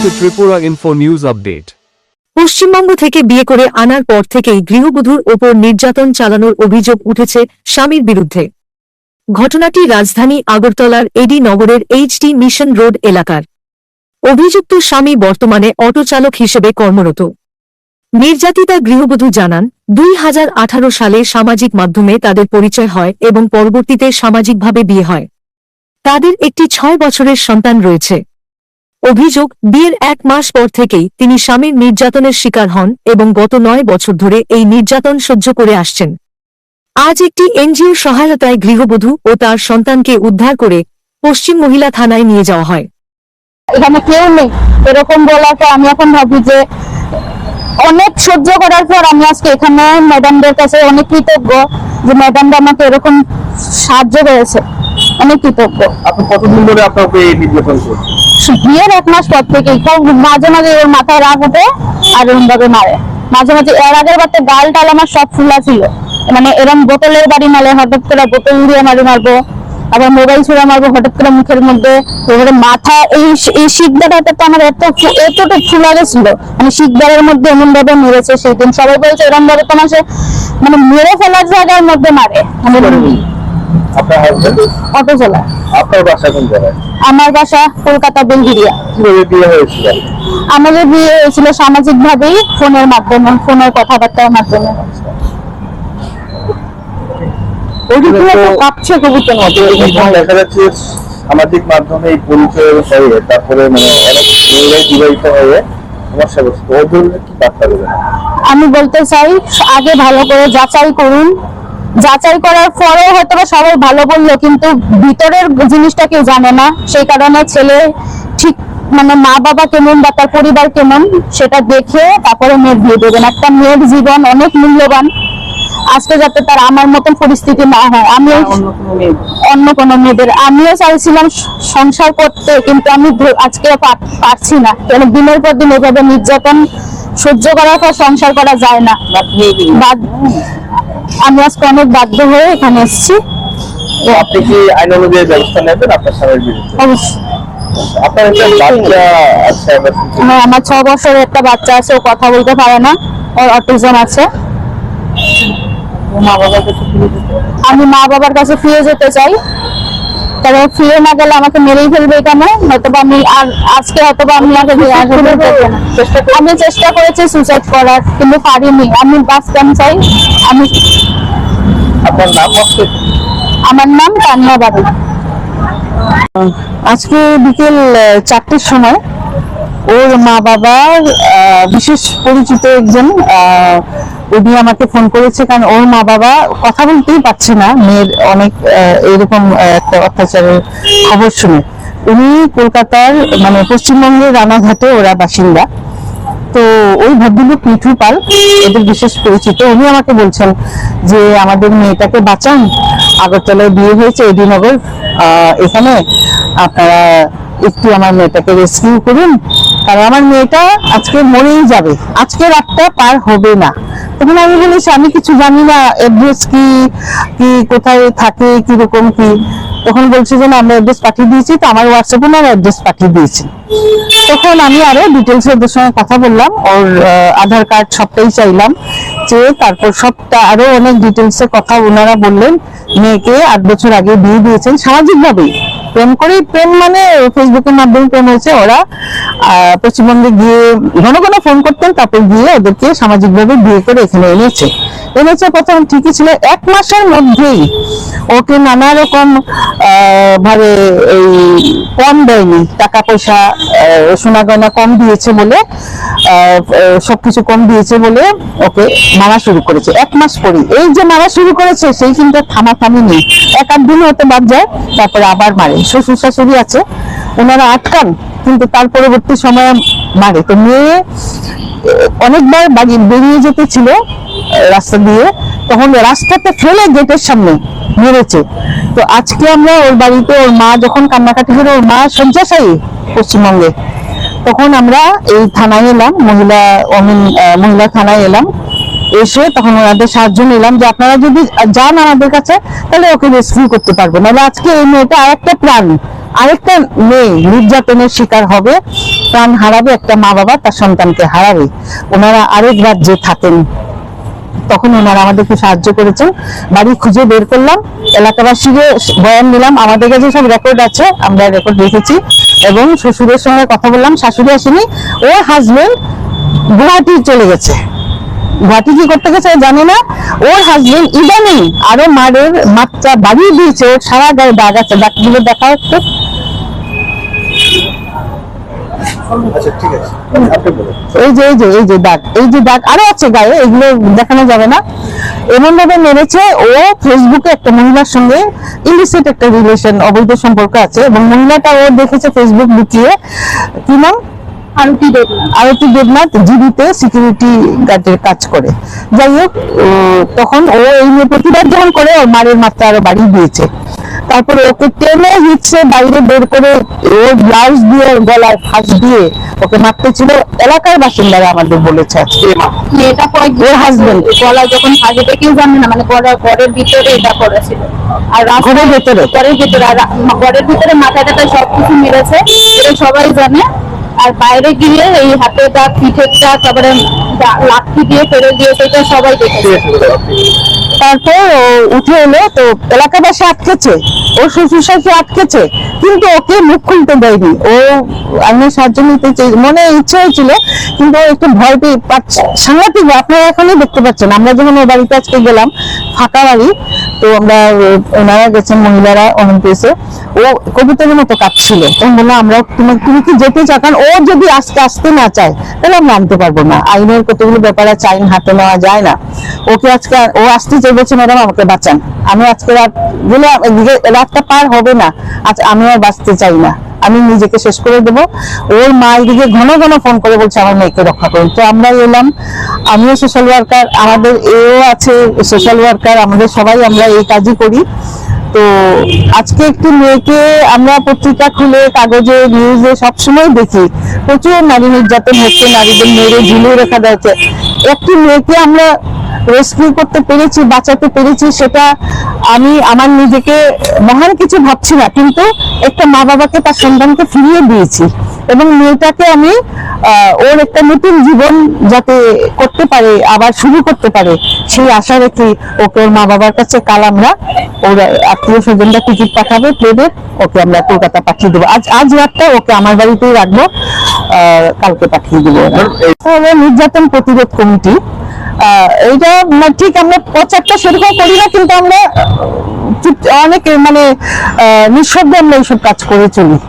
to Tripura Info News Update. Paschimbanga থেকে বিয়ে করে আনার পর থেকেই গৃহবধূর ওপর নির্যাতন চালানোর অভিযোগ উঠেছে স্বামীর বিরুদ্ধে। ঘটনাটি রাজধানী আগরতলার এডি নগরের এইচডি মিশন রোড এলাকার। অভিযুক্ত স্বামী বর্তমানে অটো চালক হিসেবে কর্মরত। নির্যাতিতা গৃহবধূ জানান, 2018 সালে সামাজিক মাধ্যমে তাদের পরিচয় হয় এবং পরবর্তীতে সামাজিকভাবে বিয়ে হয়। তাদের একটি 6 বছরের সন্তান রয়েছে। অভিযোগ, বিয়ের 1 মাস পর থেকেই তিনি স্বামীর নির্যাতনের শিকার হন এবং গত 9 বছর ধরে এই নির্যাতন সহ্য করে আসছেন। আজ একটি এনজিওর সহায়তায় গৃহবধূ ও তার সন্তানকে উদ্ধার করে পশ্চিম মহিলা থানায় নিয়ে যাওয়া হয়। এখানে কেউ নেই এরকম বলাতে আমি এখন ভাবি যে অনেক সহ্য করার পর আমি আজকে এখানে ম্যাডামদের কাছে অনেক কৃতজ্ঞ যে ম্যাডামরা আমাকে এরকম সাহায্য করেছে, অনেক কৃতজ্ঞ। আপনি কতদিন ধরে আপনাকে এই নির্যাতন করছেন? বিয়ের 1 মাস পর থেকেই মাঝে মাঝে ওর মাথায় রাগ ওঠে আর এরকম ভাবে মারে। মাঝে মাঝে এর আগের বাড়তে গাল টাল আমার সব ফুলা ছিল, মানে এরকম বোতলের বাড়ি মারলে হঠাৎ করে বোতল উড়িয়ে মারবো, আবার মোবাইল ছুড়ে মারবো হঠাৎ করে মুখের মধ্যে। এবারে মাথা এই শিকদারটা তো আমার এতটা ফুলা গেছিল, মানে শিকদারের মধ্যে এমন ভাবে মেরেছে সেদিন। সবাই বলছে এরকম ভাবে তোমার সে মানে মেরে ফেলার জায়গার মধ্যে মারে। আপনার হাজবেন্ড অটো চালায়। আপনার বাসা কোন জায়গায়? আমার বাসা কলকাতা বেলঘরিয়া। কিভাবে বিয়ে হয়েছিল? আমাদের বিয়ে হয়েছিল সামাজিক ভাবেই, ফোনের মাধ্যমে, ফোনের কথাবার্তার মাধ্যমে। কাঁপছে কবুতর মতো। দেখা যাচ্ছে সামাজিক মাধ্যমে এই পরিচয় হয়ে তারপরে মানে অনেক মেয়েরাই বিবাহিত হয়ে সমস্যা করছে, ওদের কি বার্তা দেবেন? আমি বলতে চাই আগে ভালো করে যাচাই করুন। যাচাই করার পরেও হয়তো সবাই ভালো বললো, কিন্তু ভিতরের জিনিসটা কেউ জানে না। সেই কারণে ছেলে ঠিক মানে মা বাবা কেমন বা তার পরিবার কেমন সেটা দেখে তারপরে মেয়ের বিয়ে দেবেন। একটা মেয়ের জীবন অনেক মূল্যবান, আজকে যাতে তার আমার মতন পরিস্থিতি না হয়। আমি অন্য কোনো মেয়েদের আমিও চাইছিলাম সংসার করতে, কিন্তু আমি আজকে পারছি না, কেন দিনের পর দিন এভাবে নির্যাতন সহ্য করার পর সংসার করা যায় না। আমি আজকে অনেক বাধ্য হয়ে এখানে এসেছি। আপনি কি আইন অনুযায়ী ব্যবস্থা নেবেন আপনার স্বামীর বিরুদ্ধে? অবশ্যই। আপনার একটা বাচ্চা আছে? হ্যাঁ, আমার 6 বছরের একটা বাচ্চা আছে, ও কথা বলতে পারে না, ওর অটিজম আছে। আমি মা বাবার কাছে ফিরে যেতে চাই, কারণ ফিরে না গেলে আমাকে মেরেই ফেলবে এখানে। হয়তো আমি আর আজকে হয়তো আমি চেষ্টা করেছি সুইসাইড করার, কিন্তু পারিনি। আমি বাঁচতাম চাই। আমি আপনার নাম? আমার নাম তানিয়া বাবু। আজকে বিকেল 4টের সময় ওর মা বাবার বিশেষ পরিচিত একজন উনি আমাকে ফোন করেছে, কারণ ওর মা বাবা কথা বলতেই পারছে না মেয়ের অনেক এরকম একটা অত্যাচারের খবর শুনে। উনি কলকাতার মানে পশ্চিমবঙ্গের রানাঘাটে ওরা বাসিন্দা। তো ওই ভদ্রলোক মিঠু পাল এদের বিশেষ পরিচিত। উনি আমাকে বলছেন যে আমাদের মেয়েটাকে বাঁচান, আগরতলায় বিয়ে হয়েছে এডি নগর, এখানে আপনারা একটু আমার মেয়েটাকে রেস্কিউ করুন, কারণ আমার মেয়েটা আজকে মরেই যাবে, আজকে রাতটা পার হবে না। তখন আমি বলেছি আমি কিছু জানি না, অ্যাড্রেস কি কি কোথায় থাকে কিরকম কি। তখন বলছে যে না আমরা অ্যাড্রেস পাঠিয়ে দিয়েছি, তো আমার হোয়াটসঅ্যাপে না অ্যাড্রেস পাঠিয়ে দিয়েছি। তখন আমি আরো ডিটেলস ওদের সঙ্গে কথা বললাম, ওর আধার কার্ড সবটাই চাইলাম, যে তারপর সবটা আরো অনেক ডিটেলসে কথা ওনারা বললেন। মেয়েকে 8 বছর আগে বিয়ে দিয়েছেন সামাজিক ভাবেই, প্রেম করে, প্রেম মানে ফেসবুকের মাধ্যমে প্রেম হয়েছে। ওরা পশ্চিমবঙ্গে গিয়ে ঘন ঘন ফোন করতেন, তারপর গিয়ে ওদেরকে সামাজিক ভাবে বিয়ে করে এখানে এনেছে। প্রথম ঠিকই ছিল, 1 মাসের মধ্যেই ওকে নানা রকম ভাবে এই কম দেয়নি, টাকা পয়সা সোনা গয়না কম দিয়েছে বলে, সবকিছু কম দিয়েছে বলে ওকে মারা শুরু করেছে। 1 মাস পরে এই যে মারা শুরু করেছে, সেই কিন্তু থামাথামি নেই। 1-8 দিন হতে বাদ যায়, তারপরে আবার মারে। শ্বশুর শাশুড়ি আছে, ওনারা আটকান, কিন্তু তার পরবর্তী সময়ে মারে। তো মেয়ে অনেকবার বাড়ি বেরিয়ে যেতে ছিল রাস্তা দিয়ে, তখন রাস্তাতে ফেলে গেটের সামনে মেরেছে। তো আজকে আমরা ওর বাড়িতে, ওর মা যখন কান্নাকাটি করে, ওর মা শয্যাশায়ী পশ্চিমবঙ্গে, তখন আমরা এই থানায় এলাম, মহিলা থানায় এলাম। এসে তখন ওনাদের সাহায্য নিলাম যে আপনারা যদি যান আমাদের কাছে তাহলে ওকে রেস্কিউ করতে পারবো, নাহলে আজকে এই মেয়েটা আর একটা প্রাণ আরেকটা মেয়ে নির্যাতনের শিকার হবে, প্রাণ হারাবে, একটা মা বাবা তার সন্তানকে হারাবে। ওনারা আরেক রাজ্যে থাকেন, তখন ওনারা আমাদেরকে সাহায্য করেছেন। বাড়ি খুঁজে বের করলাম, এলাকাবাসীকে বয়ান নিলাম, আমাদের কাছে সব রেকর্ড আছে, আমরা রেকর্ড রেখেছি। এবং শ্বশুরের সঙ্গে কথা বললাম, শাশুড়ি আসেনি, ওর হাজবেন্ড গুয়াহাটি চলে গেছে। গুয়াহাটি কি করতে গেছে জানি না। ওর হাজবেন্ড ইদানিং আরো মারের মাত্রা বাড়িয়ে দিয়েছে, ওর সারা গায়ে দাগ আছে, দাগগুলো দেখা হচ্ছে। আচ্ছা ঠিক আছে, আপনি বলুন। এই যে দাগ আরো আছে গায়ে, এগুলো দেখানো যাবে না। এমন ভাবে মেরেছে, ও ফেসবুকে একটা মহিলার সঙ্গে ইলিসিট একটা রিলেশন, অবৈধ সম্পর্ক আছে, এবং মহিলাটা ও দেখেছে ফেসবুক লুকিয়ে। কি নাম? আরতি দেবনাথ, জিবিতে সিকিউরিটি গার্ডের কাজ করে। যাই হোক, তখন ও এই নিয়ে প্রতিবাদ যখন করে, ওর মারের মাত্রা আরো বাড়িয়ে দিয়েছে। তারপরে ওকে টেনে হিচড়ে বাইরে বের করে ওর ব্লাউজ দিয়ে, গলার ফাঁস দিয়ে ওকে মারতে ছিল। এলাকার বাসিন্দারা আমাদের বলেছে আজকে মেয়েটা ওর হাজবেন্ড গলা যখন ভাজবে কেউ জানে না, মানে ঘরের ভিতরে এটা করেছিল। আর ঘরের ভেতরে ঘরের ভিতরে আর ঘরের ভিতরে মাথা টাথা সবকিছু মেরেছে, এটা সবাই জানে। আর বাইরে গিয়ে এই হাতের দাগ, পিঠের দাগ, তারপরে লাঠি দিয়ে ফেলে দিয়েছে, এটা সবাই দেখেছে। তারপর ও উঠে এলো, তো এলাকাবাসী আটকেছে, ওর শ্বশুর শাশুড়ি আটকেছে, কিন্তু ওকে মুখ খুলতে দেয়নি। ও আইনের সাহায্য নিতে মনে ইচ্ছে হয়েছিল, কিন্তু ও একটু ভয় পেয়ে পাচ্ছে। সাংঘাতিক, আপনারা এখনই দেখতে পাচ্ছেন। আমরা যখন ওর বাড়িতে আজকে গেলাম, ফাঁকা বাড়ি, তো আমরা ওনারা গেছেন মহিলারা অনেকে, ও কবিতার মতো কাঁদছিল। তখন বললাম, আমরা তুমি কি যেতে চাও? কারণ ও যদি আজকে আসতে না চায়, তাহলে আমরা আনতে পারবো না। আইনের কতগুলো ব্যাপার আছে, আইন হাতে নেওয়া যায় না। ওকে আজকে ও আসতে চেয়েছে, ম্যাডাম আমাকে বাঁচান, আমি আজকে রাত বলে রাতটা পার হবে না, আচ্ছা আমি আর বাঁচতে চাই না, আমি নিজেকে শেষ করে দেবো। ওর মা এদিকে ঘন ঘন ফোন করে বলছে আমার মেয়েকে রক্ষা করুন। তো আমরা এলাম, আমিও সোশ্যাল ওয়ার্কার, আমাদের এও আছে সোশ্যাল ওয়ার্কার, আমাদের সবাই আমরা এই কাজই করি। তো আজকে একটি মেয়েকে আমরা পত্রিকা খুলে, কাগজে, নিউজে সবসময় দেখি প্রচুর নারী নির্যাতন হচ্ছে, নারীদের মেরে ঝুলিয়ে রেখা যাচ্ছে। একটি মেয়েকে আমরা রেস্কিউ করতে পেরেছি, বাঁচাতে পেরেছি, সেটা আমি আমার নিজেকে মহান কিছু ভাবছি না, কিন্তু একটা মা বাবাকে তার সন্তানকে ফিরিয়ে দিয়েছি। এবং মেয়েটাকে আমি ওর একটা নতুন জীবন যাতে করতে পারে, আবার শুরু করতে পারে, সেই আশা রেখে ওকে ওর মা বাবার কাছে কাল আমরা, ওর আত্মীয় স্বজনরা টিকিট পাঠাবে প্লেনের, ওকে আমরা কলকাতা পাঠিয়ে দেবো। আজ রাতটা ওকে আমার বাড়িতেই রাখবো, কালকে পাঠিয়ে দেবো। তাহলে নির্যাতন প্রতিরোধ কমিটি, এইটা ঠিক আমরা প্রচারটা সেরকম করি না, কিন্তু আমরা অনেক মানে নিঃশব্দে আমরা এইসব কাজ করে চলি।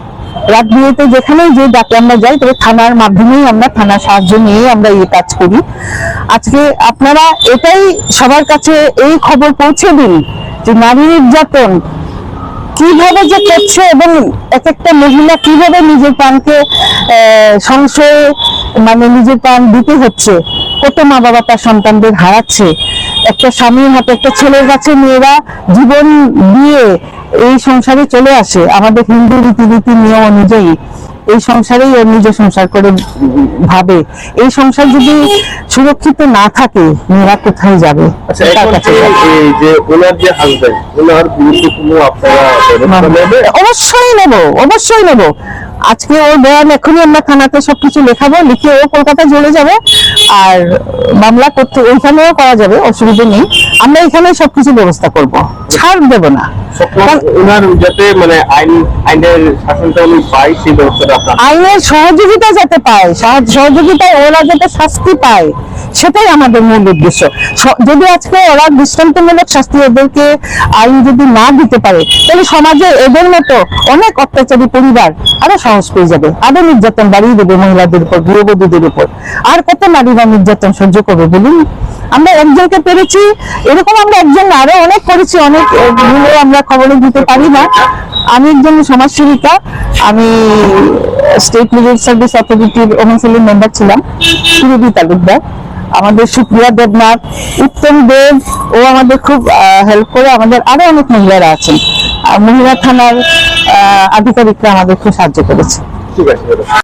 রাত বিয়েতে যেখানেই যে ডাকে আমরা যাই, তবে থানার মাধ্যমেই আমরা, থানার সাহায্য নিয়ে আমরা এই কাজ করি। আজকে আপনারা এটাই সবার কাছে এই খবর পৌঁছে দিন যে নারী নির্যাতন কিভাবে যে করছে, এবং এক একটা মহিলা কিভাবে নিজের প্রাণকে সংশয়ে মানে নিজের প্রাণ দিতে হচ্ছে, কত মা বাবা তার সন্তানদের হারাচ্ছে। একটা স্বামীর হাতে, একটা ছেলের কাছে মেয়েরা জীবন দিয়ে এই সংসারে চলে আসে। আমাদের হিন্দু রীতিনীতি নিয়ম অনুযায়ী এই সংসারেই ওর নিজে সংসার করে ভাবে। এই সংসার যদি সুরক্ষিত না থাকে, মেয়েরা কোথায় যাবে? আচ্ছা, এই যে ওনার যে হাজবেন্ড, ওনার বিরুদ্ধে কোনো আপনারা অবশ্যই নেব। আজকে ওর বয়ান এখনই আমরা থানাতে সবকিছু লেখাবো, লিখে ও কলকাতা চলে যাবে, আর মামলা করতে ওইখানেও করা যাবে, অসুবিধা নেই। আমরা এখানে সবকিছু ব্যবস্থা করব, ছাড় দেব না। ওনার যাতে মানে আইনের শাসনটা উনি পায়, সেই ব্যবস্থাটা আপনার, আইনের সহযোগিতা যাতে পায়, সহযোগিতায় ওরা যাতে শাস্তি পায়, সেটাই আমাদের মূল উদ্দেশ্য। যদি আজকে ওরা দৃষ্টান্তমূলক শাস্তি ওদেরকে আইন যদি না দিতে পারে, তাহলে সমাজে এদের মতো অনেক অত্যাচারী পরিবার আরো সাহস পেয়ে যাবে, আরো নির্যাতন বাড়িয়ে দেবে মহিলাদের উপর, গৃহবধূদের উপর। আর কত নারীরা নির্যাতন সহ্য করবে বলুন? আমরা একজনকে পেরেছি, এরকম আমরা একজন আরো অনেক করেছি, অনেক গুলো আমরা খবরে দিতে পারি না। আমি একজন সমাজসেবিকা, আমি স্টেট লিগাল সার্ভিস অথরিটির ওমেন্সেলের মেম্বার ছিলাম, সুরভি তালুকদার। আমাদের সুপ্রিয়া দেবনাথ, উত্তম দেব, ও আমাদের খুব হেল্প করে। আমাদের আরো অনেক মহিলারা আছেন, মহিলা থানার আধিকারিকরা আমাদের খুব সাহায্য করেছে। ঠিক আছে।